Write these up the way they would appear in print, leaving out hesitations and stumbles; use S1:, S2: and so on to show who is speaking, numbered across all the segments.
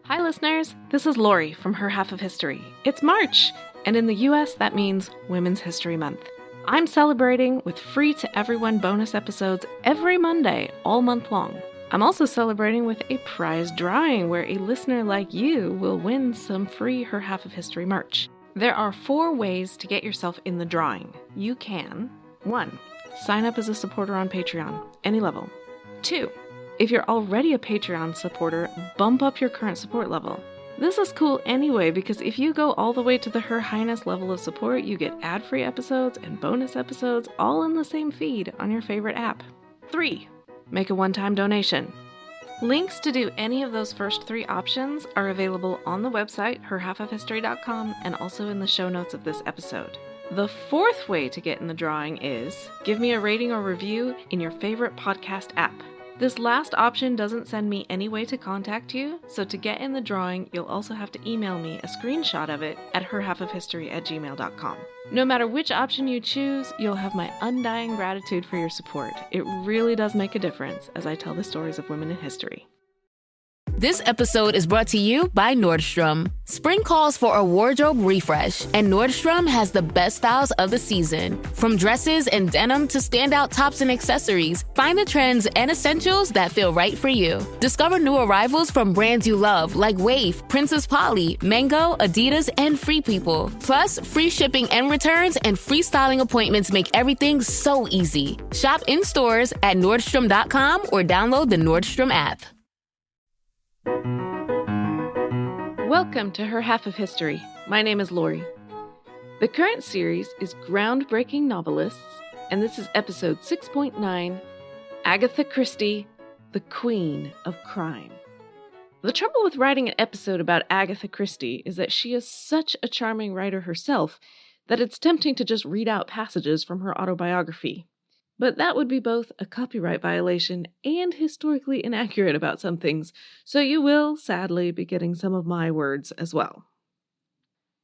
S1: Hi listeners, this is Lori from Her Half of History. It's March, and in the US that means Women's History Month. I'm celebrating with free to everyone bonus episodes every Monday, all month long. I'm also celebrating with a prize drawing where a listener like you will win some free Her Half of History merch. There are 4 ways to get yourself in the drawing. You can 1. Sign up as a supporter on Patreon, any level. 2. If you're already a Patreon supporter, bump up your current support level. This is cool anyway because if you go all the way to the Her Highness level of support, you get ad-free episodes and bonus episodes all in the same feed on your favorite app. 3. Make a one-time donation. Links to do any of those first 3 options are available on the website, herhalfofhistory.com, and also in the show notes of this episode. The 4th way to get in the drawing is give me a rating or review in your favorite podcast app. This last option doesn't send me any way to contact you, so to get in the drawing, you'll also have to email me a screenshot of it at herhalfofhistory@gmail.com. No matter which option you choose, you'll have my undying gratitude for your support. It really does make a difference as I tell the stories of women in history.
S2: This episode is brought to you by Nordstrom. Spring calls for a wardrobe refresh, and Nordstrom has the best styles of the season. From dresses and denim to standout tops and accessories, find the trends and essentials that feel right for you. Discover new arrivals from brands you love like Wave, Princess Polly, Mango, Adidas, and Free People. Plus, free shipping and returns and free styling appointments make everything so easy. Shop in stores at Nordstrom.com or download the Nordstrom app.
S1: Welcome to Her Half of History. My name is Lori. The current series is Groundbreaking Novelists, and this is episode 6.9, Agatha Christie, the Queen of Crime. The trouble with writing an episode about Agatha Christie is that she is such a charming writer herself that it's tempting to just read out passages from her autobiography. But that would be both a copyright violation and historically inaccurate about some things, so you will, sadly, be getting some of my words as well.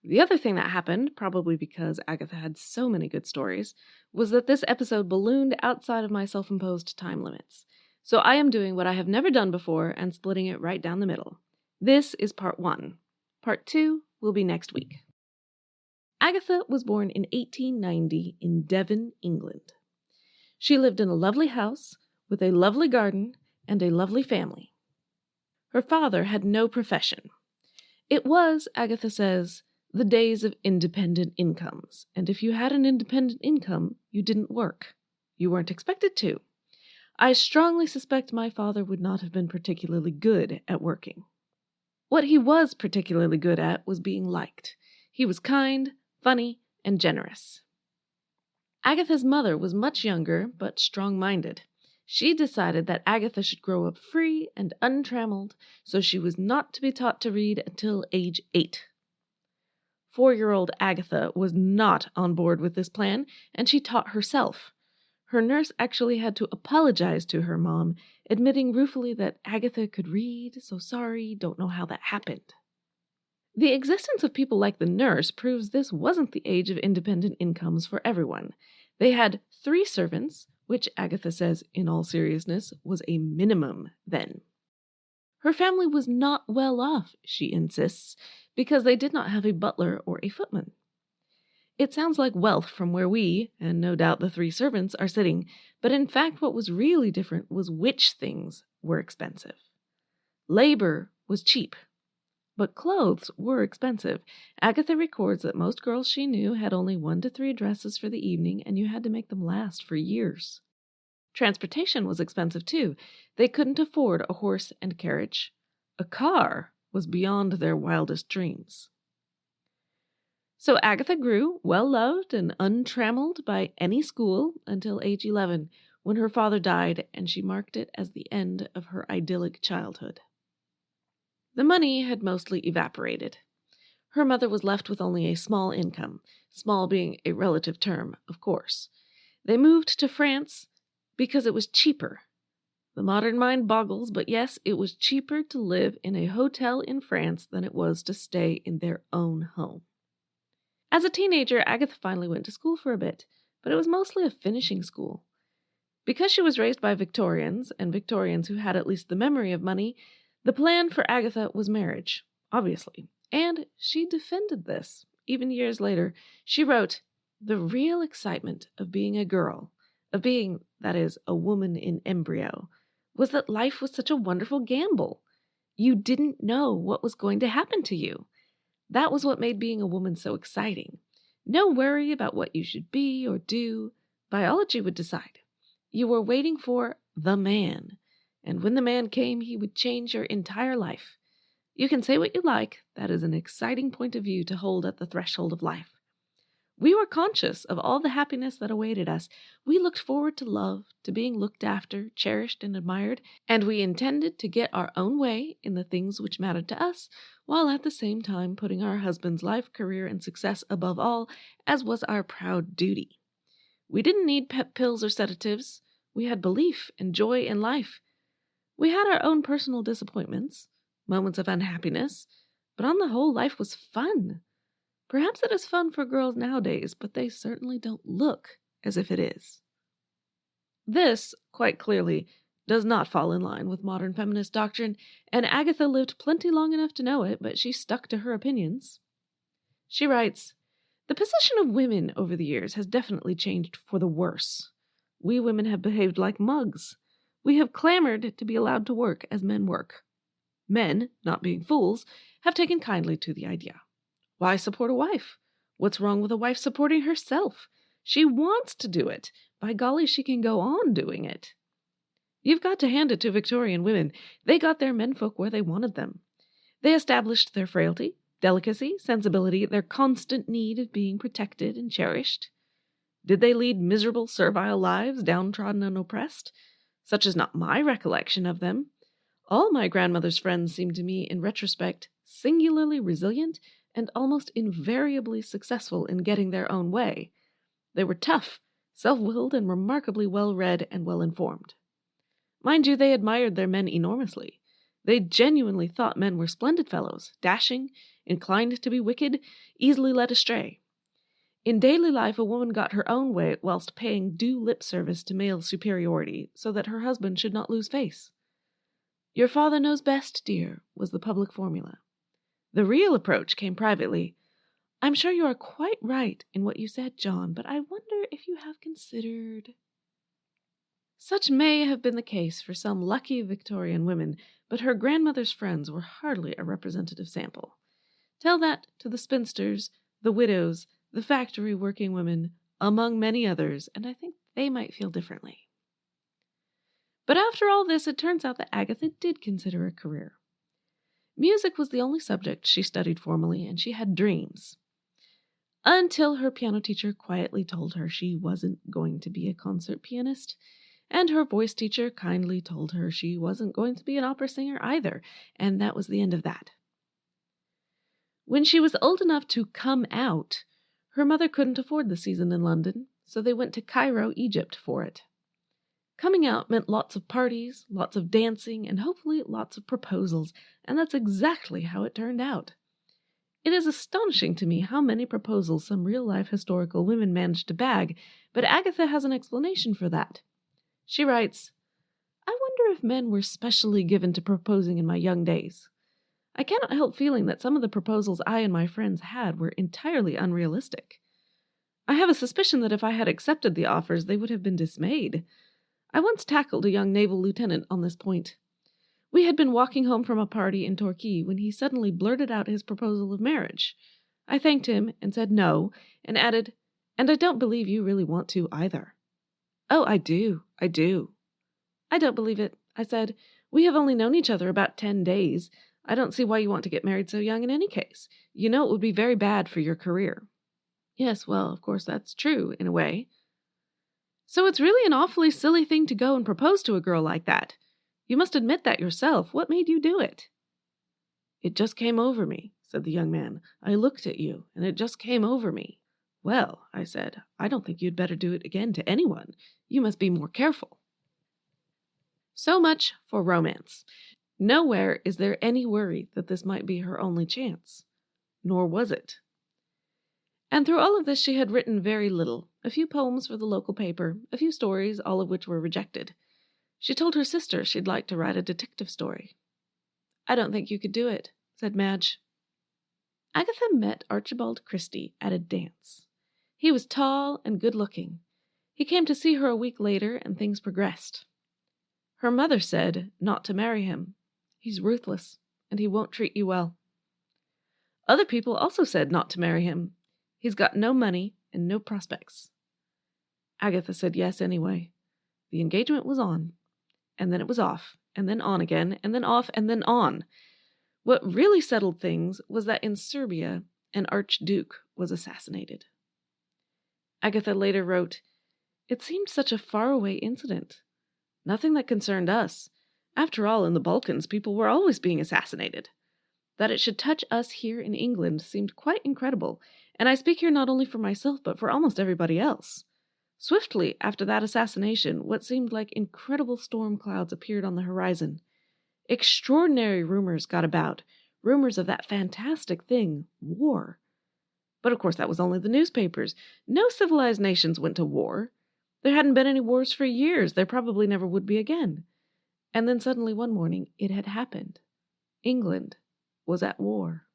S1: The other thing that happened, probably because Agatha had so many good stories, was that this episode ballooned outside of my self-imposed time limits. So I am doing what I have never done before and splitting it right down the middle. This is part 1. Part 2 will be next week. Agatha was born in 1890 in Devon, England. She lived in a lovely house with a lovely garden and a lovely family. Her father had no profession. It was, Agatha says, the days of independent incomes, and if you had an independent income, you didn't work. You weren't expected to. I strongly suspect my father would not have been particularly good at working. What he was particularly good at was being liked. He was kind, funny, and generous. Agatha's mother was much younger, but strong-minded. She decided that Agatha should grow up free and untrammeled, so she was not to be taught to read until age 8. 4-year-old Agatha was not on board with this plan, and she taught herself. Her nurse actually had to apologize to her mom, admitting ruefully that Agatha could read, so sorry, don't know how that happened. The existence of people like the nurse proves this wasn't the age of independent incomes for everyone. They had 3 servants, which Agatha says, in all seriousness, was a minimum then. Her family was not well off, she insists, because they did not have a butler or a footman. It sounds like wealth from where we, and no doubt the 3 servants, are sitting, but in fact what was really different was which things were expensive. Labor was cheap. But clothes were expensive. Agatha records that most girls she knew had only 1 to 3 dresses for the evening, and you had to make them last for years. Transportation was expensive, too. They couldn't afford a horse and carriage. A car was beyond their wildest dreams. So Agatha grew well-loved and untrammeled by any school until age 11, when her father died, and she marked it as the end of her idyllic childhood. The money had mostly evaporated. Her mother was left with only a small income, small being a relative term, of course. They moved to France because it was cheaper. The modern mind boggles, but yes, it was cheaper to live in a hotel in France than it was to stay in their own home. As a teenager, Agatha finally went to school for a bit, but it was mostly a finishing school. Because she was raised by Victorians, and Victorians who had at least the memory of money, The plan for Agatha was marriage, obviously, and she defended this. Even years later, she wrote, "The real excitement of being a girl, of being, that is, a woman in embryo, was that life was such a wonderful gamble. You didn't know what was going to happen to you. That was what made being a woman so exciting. No worry about what you should be or do. Biology would decide. You were waiting for the man, and when the man came, he would change your entire life. You can say what you like, that is an exciting point of view to hold at the threshold of life. We were conscious of all the happiness that awaited us. We looked forward to love, to being looked after, cherished, and admired, and we intended to get our own way in the things which mattered to us, while at the same time putting our husband's life, career, and success above all, as was our proud duty. We didn't need pep pills or sedatives. We had belief and joy in life. We had our own personal disappointments, moments of unhappiness, but on the whole, life was fun. Perhaps it is fun for girls nowadays, but they certainly don't look as if it is." This, quite clearly, does not fall in line with modern feminist doctrine, and Agatha lived plenty long enough to know it, but she stuck to her opinions. She writes, "The position of women over the years has definitely changed for the worse. We women have behaved like mugs. We have clamored to be allowed to work as men work. Men, not being fools, have taken kindly to the idea. Why support a wife? What's wrong with a wife supporting herself? She wants to do it. By golly, she can go on doing it." You've got to hand it to Victorian women. They got their menfolk where they wanted them. They established their frailty, delicacy, sensibility, their constant need of being protected and cherished. Did they lead miserable, servile lives, downtrodden and oppressed? Such is not my recollection of them. All my grandmother's friends seemed to me, in retrospect, singularly resilient and almost invariably successful in getting their own way. They were tough, self-willed, and remarkably well-read and well-informed. Mind you, they admired their men enormously. They genuinely thought men were splendid fellows, dashing, inclined to be wicked, easily led astray. In daily life, a woman got her own way whilst paying due lip service to male superiority, so that her husband should not lose face. "Your father knows best, dear," was the public formula. The real approach came privately. "I'm sure you are quite right in what you said, John, but I wonder if you have considered—" Such may have been the case for some lucky Victorian women, but her grandmother's friends were hardly a representative sample. Tell that to the spinsters, the widows, the factory working women, among many others, and I think they might feel differently. But after all this, it turns out that Agatha did consider a career. Music was the only subject she studied formally, and she had dreams. Until her piano teacher quietly told her she wasn't going to be a concert pianist, and her voice teacher kindly told her she wasn't going to be an opera singer either, and that was the end of that. When she was old enough to come out, her mother couldn't afford the season in London, so they went to Cairo, Egypt for it. Coming out meant lots of parties, lots of dancing, and hopefully lots of proposals, and that's exactly how it turned out. It is astonishing to me how many proposals some real-life historical women managed to bag, but Agatha has an explanation for that. She writes, "I wonder if men were specially given to proposing in my young days. I cannot help feeling that some of the proposals I and my friends had were entirely unrealistic. I have a suspicion that if I had accepted the offers, they would have been dismayed. I once tackled a young naval lieutenant on this point. We had been walking home from a party in Torquay when he suddenly blurted out his proposal of marriage. I thanked him and said no, and added, 'And I don't believe you really want to either.' 'Oh, I do. I don't believe it,' I said. 'We have only known each other about 10 days. I don't see why you want to get married so young in any case. You know it would be very bad for your career.' 'Yes, well, of course that's true, in a way.' 'So it's really an awfully silly thing to go and propose to a girl like that. You must admit that yourself. What made you do it?' 'It just came over me,' said the young man. 'I looked at you, and it just came over me.' 'Well,' I said, 'I don't think you'd better do it again to anyone. You must be more careful.' So much for romance. Nowhere is there any worry that this might be her only chance. Nor was it. And through all of this she had written very little, a few poems for the local paper, a few stories, all of which were rejected. She told her sister she'd like to write a detective story. I don't think you could do it, said Madge. Agatha met Archibald Christie at a dance. He was tall and good-looking. He came to see her a week later, and things progressed. Her mother said not to marry him. He's ruthless, and he won't treat you well. Other people also said not to marry him. He's got no money and no prospects. Agatha said yes anyway. The engagement was on, and then it was off, and then on again, and then off, and then on. What really settled things was that in Serbia, an archduke was assassinated. Agatha later wrote, "It seemed such a faraway incident. Nothing that concerned us. After all, in the Balkans, people were always being assassinated. That it should touch us here in England seemed quite incredible, and I speak here not only for myself, but for almost everybody else. Swiftly, after that assassination, what seemed like incredible storm clouds appeared on the horizon. Extraordinary rumors got about, rumors of that fantastic thing, war. But of course that was only the newspapers. No civilized nations went to war. There hadn't been any wars for years. There probably never would be again. And then suddenly one morning it had happened. England was at war."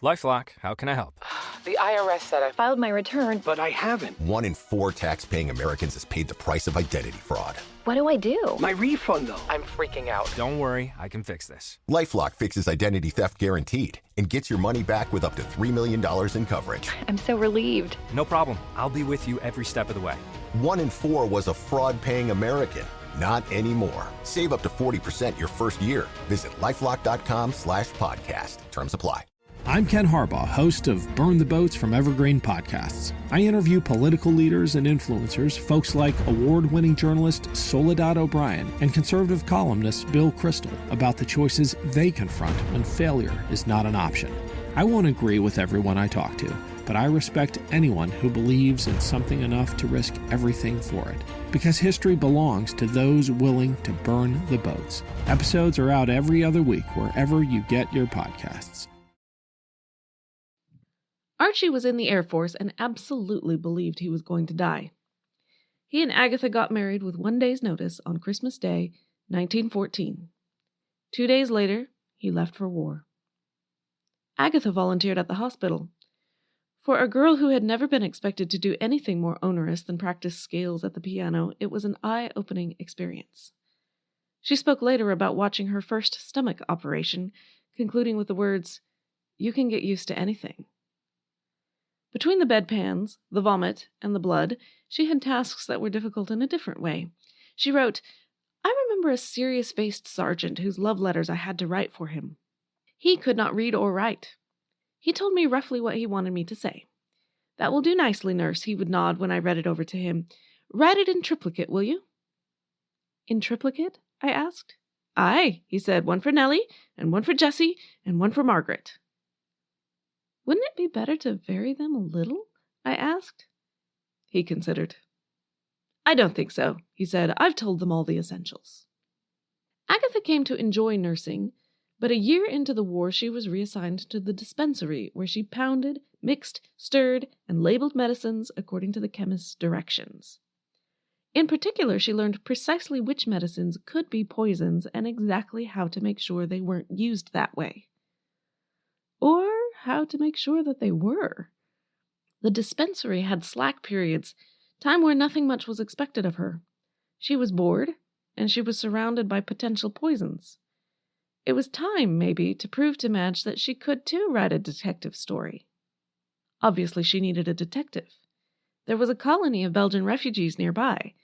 S3: LifeLock, how can I help?
S4: The IRS said I filed my return,
S3: But I haven't.
S5: 1 in 4 tax-paying Americans has paid the price of identity fraud.
S4: What do I do?
S3: My refund, though.
S4: I'm freaking out.
S3: Don't worry, I can fix this.
S5: LifeLock fixes identity theft guaranteed and gets your money back with up to $3 million in coverage.
S4: I'm so relieved.
S3: No problem. I'll be with you every step of the way.
S5: 1 in 4 was a fraud-paying American. Not anymore. Save up to 40% your first year. Visit LifeLock.com/podcast. Terms apply.
S6: I'm Ken Harbaugh, host of Burn the Boats from Evergreen Podcasts. I interview political leaders and influencers, folks like award-winning journalist Soledad O'Brien and conservative columnist Bill Kristol, about the choices they confront when failure is not an option. I won't agree with everyone I talk to, but I respect anyone who believes in something enough to risk everything for it. Because history belongs to those willing to burn the boats. Episodes are out every other week wherever you get your podcasts.
S1: Archie was in the Air Force and absolutely believed he was going to die. He and Agatha got married with 1 day's notice on Christmas Day, 1914. 2 days later, he left for war. Agatha volunteered at the hospital. For a girl who had never been expected to do anything more onerous than practice scales at the piano, it was an eye-opening experience. She spoke later about watching her first stomach operation, concluding with the words, "You can get used to anything." Between the bedpans, the vomit, and the blood, she had tasks that were difficult in a different way. She wrote, "I remember a serious-faced sergeant whose love letters I had to write for him. He could not read or write. He told me roughly what he wanted me to say. 'That will do nicely, nurse,' he would nod when I read it over to him. 'Write it in triplicate, will you?' 'In triplicate?' I asked. 'Aye,' he said, 'one for Nellie, and one for Jessie, and one for Margaret.' 'Wouldn't it be better to vary them a little?' I asked. He considered. 'I don't think so,' he said. 'I've told them all the essentials.' Agatha came to enjoy nursing, but a year into the war she was reassigned to the dispensary, where she pounded, mixed, stirred, and labeled medicines according to the chemist's directions. In particular, she learned precisely which medicines could be poisons and exactly how to make sure they weren't used that way. Or how to make sure that they were. The dispensary had slack periods, time where nothing much was expected of her. She was bored, and she was surrounded by potential poisons. It was time, maybe, to prove to Madge that she could, too, write a detective story. Obviously, she needed a detective. There was a colony of Belgian refugees nearby.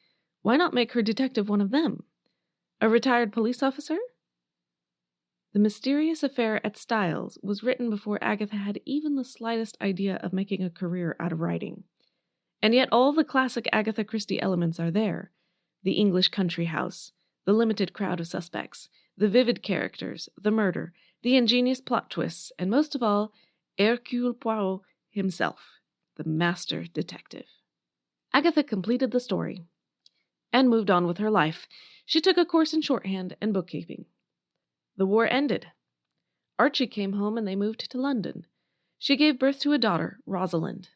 S1: Why not make her detective one of them? A retired police officer? The Mysterious Affair at Styles was written before Agatha had even the slightest idea of making a career out of writing. And yet all the classic Agatha Christie elements are there. The English country house, the limited crowd of suspects, the vivid characters, the murder, the ingenious plot twists, and most of all, Hercule Poirot himself, the master detective. Agatha completed the story and moved on with her life. She took a course in shorthand and bookkeeping. The war ended. Archie came home and they moved to London. She gave birth to a daughter, Rosalind.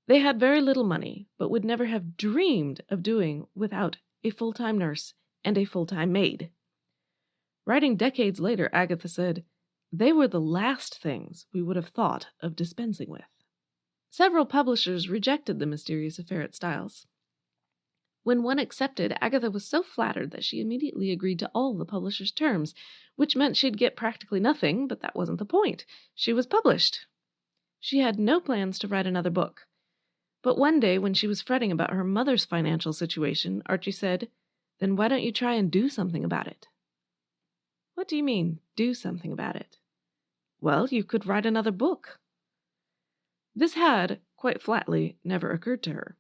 S1: They had very little money, but would never have dreamed of doing without a full-time nurse and a full-time maid. Writing decades later, Agatha said, "They were the last things we would have thought of dispensing with." Several publishers rejected the mysterious affair at Styles. When one accepted, Agatha was so flattered that she immediately agreed to all the publishers' terms, which meant she'd get practically nothing, but that wasn't the point. She was published. She had no plans to write another book. But one day, when she was fretting about her mother's financial situation, Archie said, "Then why don't you try and do something about it?" "What do you mean, do something about it?" "Well, you could write another book." This had, quite flatly, never occurred to her.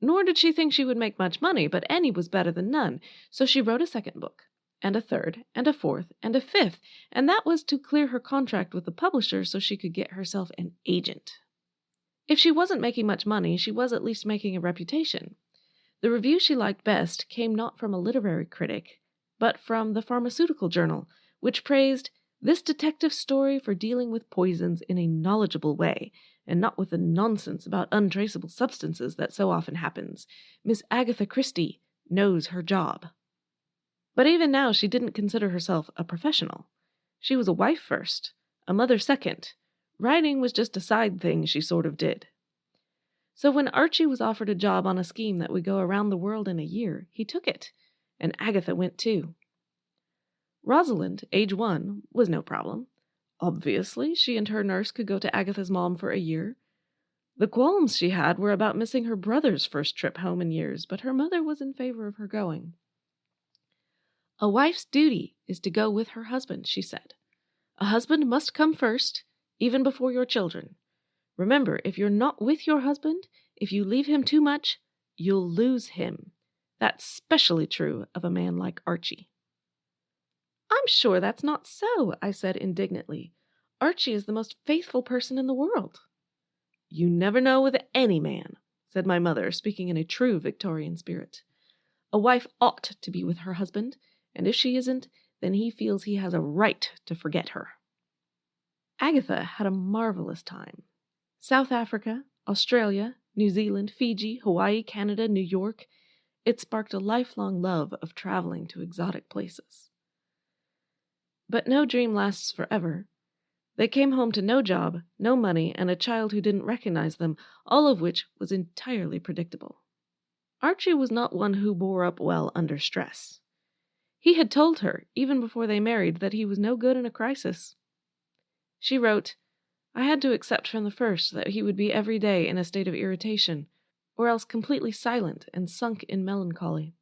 S1: Nor did she think she would make much money, but any was better than none, so she wrote a second book, and a third, and a fourth, and a fifth, and that was to clear her contract with the publisher so she could get herself an agent. If she wasn't making much money, she was at least making a reputation. The review she liked best came not from a literary critic, but from the Pharmaceutical Journal, which praised this detective story for dealing with poisons in a knowledgeable way, and not with the nonsense about untraceable substances that so often happens. Miss Agatha Christie knows her job. But even now she didn't consider herself a professional. She was a wife first, a mother second. Writing was just a side thing she sort of did. So when Archie was offered a job on a scheme that would go around the world in a year, he took it, and Agatha went too. Rosalind, age 1, was no problem. Obviously, she and her nurse could go to Agatha's mom for a year. The qualms she had were about missing her brother's first trip home in years, but her mother was in favor of her going. "A wife's duty is to go with her husband," she said. "A husband must come first, even before your children. Remember, if you're not with your husband, if you leave him too much, you'll lose him. That's specially true of a man like Archie." "I'm sure that's not so," I said indignantly. "Archie is the most faithful person in the world." "You never know with any man," said my mother, speaking in a true Victorian spirit. "A wife ought to be with her husband, and if she isn't, then he feels he has a right to forget her." Agatha had a marvelous time. South Africa, Australia, New Zealand, Fiji, Hawaii, Canada, New York. It sparked a lifelong love of traveling to exotic places. But no dream lasts forever. They came home to no job, no money, and a child who didn't recognize them, all of which was entirely predictable. Archie was not one who bore up well under stress. He had told her, even before they married, that he was no good in a crisis. She wrote, "I had to accept from the first that he would be every day in a state of irritation, or else completely silent and sunk in melancholy.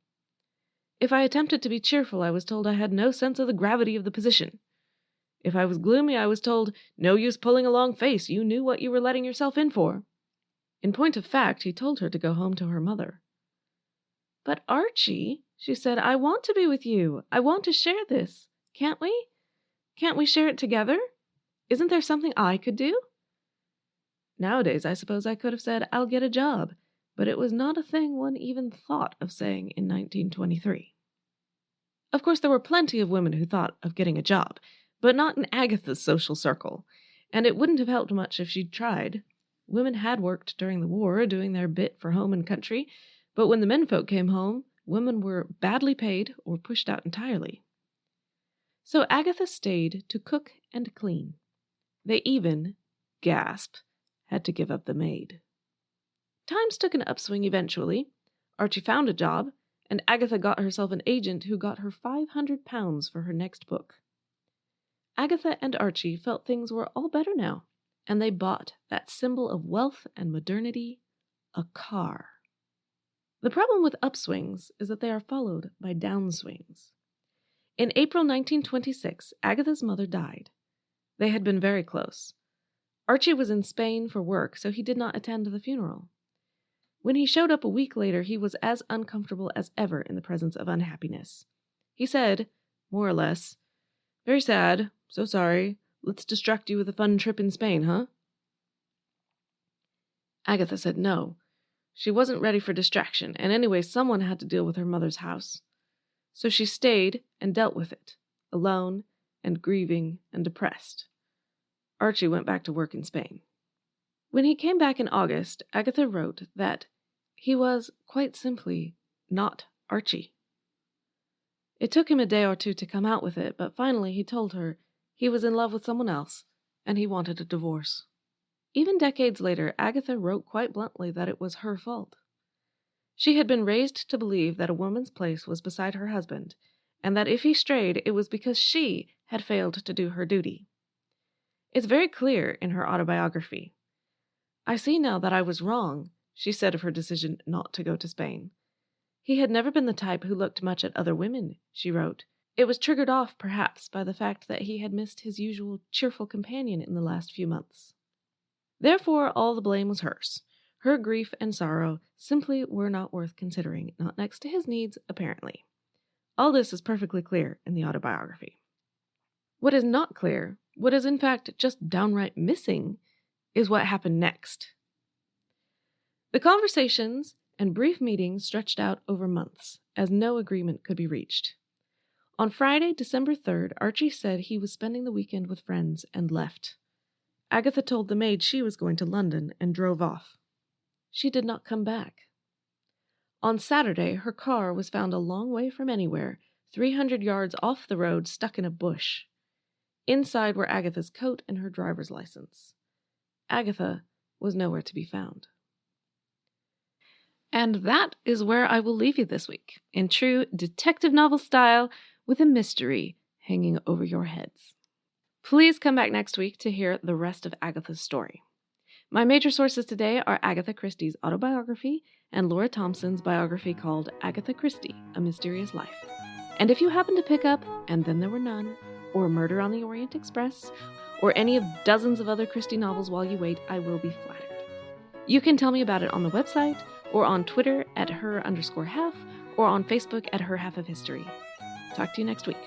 S1: If I attempted to be cheerful, I was told I had no sense of the gravity of the position. If I was gloomy, I was told, 'No use pulling a long face, you knew what you were letting yourself in for.'" In point of fact, he told her to go home to her mother. "But Archie," she said, "I want to be with you. I want to share this. Can't we? Can't we share it together? Isn't there something I could do?" Nowadays, I suppose I could have said, "I'll get a job," but it was not a thing one even thought of saying in 1923. Of course, there were plenty of women who thought of getting a job, but not in Agatha's social circle, and it wouldn't have helped much if she'd tried. Women had worked during the war, doing their bit for home and country, but when the menfolk came home, women were badly paid or pushed out entirely. So Agatha stayed to cook and clean. They even, gasp, had to give up the maid. Times took an upswing eventually. Archie found a job, and Agatha got herself an agent who got her £500 for her next book. Agatha and Archie felt things were all better now, and they bought that symbol of wealth and modernity, a car. The problem with upswings is that they are followed by downswings. In April 1926, Agatha's mother died. They had been very close. Archie was in Spain for work, so he did not attend the funeral. When he showed up a week later, he was as uncomfortable as ever in the presence of unhappiness. He said, more or less, "Very sad, so sorry. Let's distract you with a fun trip in Spain, huh?" Agatha said no. She wasn't ready for distraction, and anyway, someone had to deal with her mother's house. So she stayed and dealt with it, alone and grieving and depressed. Archie went back to work in Spain. When he came back in August, Agatha wrote that he was, quite simply, not Archie. It took him a day or two to come out with it, but finally he told her he was in love with someone else and he wanted a divorce. Even decades later, Agatha wrote quite bluntly that it was her fault. She had been raised to believe that a woman's place was beside her husband, and that if he strayed, it was because she had failed to do her duty. It's very clear in her autobiography. "I see now that I was wrong," she said of her decision not to go to Spain. "He had never been the type who looked much at other women," she wrote. It was triggered off, perhaps, by the fact that he had missed his usual cheerful companion in the last few months. Therefore, all the blame was hers. Her grief and sorrow simply were not worth considering, not next to his needs, apparently. All this is perfectly clear in the autobiography. What is not clear, what is in fact just downright missing, is what happened next. The conversations and brief meetings stretched out over months, as no agreement could be reached. On Friday, December 3rd, Archie said he was spending the weekend with friends and left. Agatha told the maid she was going to London and drove off. She did not come back. On Saturday, her car was found a long way from anywhere, 300 yards off the road, stuck in a bush. Inside were Agatha's coat and her driver's license. Agatha was nowhere to be found. And that is where I will leave you this week, in true detective novel style, with a mystery hanging over your heads. Please come back next week to hear the rest of Agatha's story. My major sources today are Agatha Christie's autobiography and Laura Thompson's biography called Agatha Christie, A Mysterious Life. And if you happen to pick up And Then There Were None, or Murder on the Orient Express, or any of dozens of other Christie novels while you wait, I will be flattered. You can tell me about it on the website, or on Twitter at her_half, or on Facebook at Her Half of History. Talk to you next week.